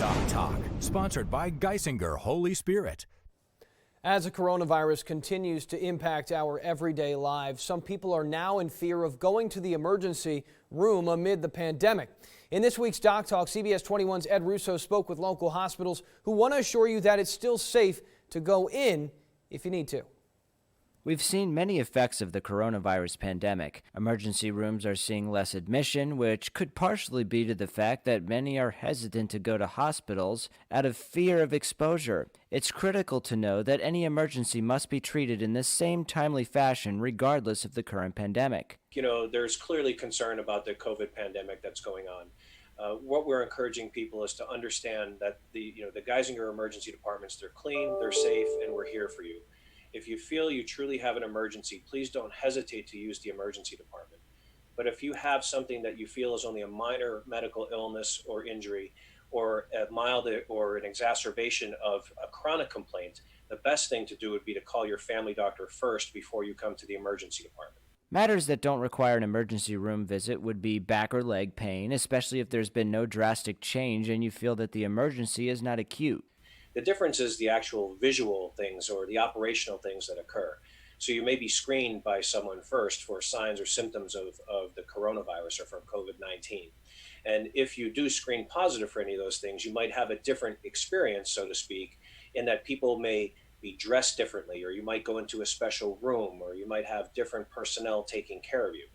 Doc Talk, sponsored by Geisinger Holy Spirit. As the coronavirus continues to impact our everyday lives, some people are now in fear of going to the emergency room amid the pandemic. In this week's Doc Talk, CBS 21's Ed Russo spoke with local hospitals who want to assure you that it's still safe to go in if you need to. We've seen many effects of the coronavirus pandemic. Emergency rooms are seeing less admission, which could partially be to the fact that many are hesitant to go to hospitals out of fear of exposure. It's critical to know that any emergency must be treated in the same timely fashion regardless of the current pandemic. There's clearly concern about the COVID pandemic that's going on. What we're encouraging people is to understand that the Geisinger emergency departments, they're clean, they're safe, and we're here for you. If you feel you truly have an emergency, please don't hesitate to use the emergency department. But if you have something that you feel is only a minor medical illness or injury, or a mild or an exacerbation of a chronic complaint, the best thing to do would be to call your family doctor first before you come to the emergency department. Matters that don't require an emergency room visit would be back or leg pain, especially if there's been no drastic change and you feel that the emergency is not acute. The difference is the actual visual things or the operational things that occur. So you may be screened by someone first for signs or symptoms of the coronavirus or from COVID-19. And if you do screen positive for any of those things, you might have a different experience, so to speak, in that people may be dressed differently, or you might go into a special room, or you might have different personnel taking care of you.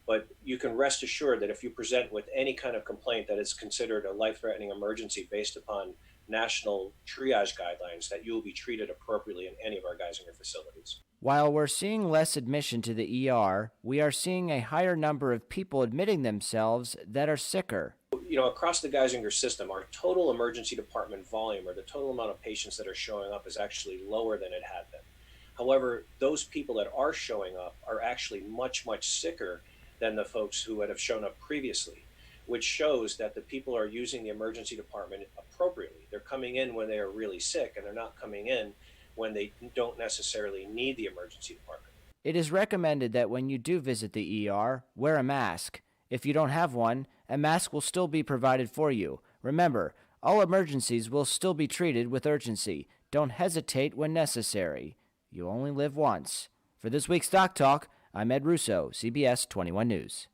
But you can rest assured that if you present with any kind of complaint that is considered a life-threatening emergency based upon national triage guidelines, that you will be treated appropriately in any of our Geisinger facilities. While we're seeing less admission to the ER, we are seeing a higher number of people admitting themselves that are sicker. Across the Geisinger system, our total emergency department volume, or the total amount of patients that are showing up, is actually lower than it had been. However, those people that are showing up are actually much, much sicker than the folks who would have shown up previously, which shows that the people are using the emergency department appropriately. They're coming in when they are really sick, and they're not coming in when they don't necessarily need the emergency department. It is recommended that when you do visit the ER, wear a mask. If you don't have one, a mask will still be provided for you. Remember, all emergencies will still be treated with urgency. Don't hesitate when necessary. You only live once. For this week's Doc Talk, I'm Ed Russo, CBS 21 News.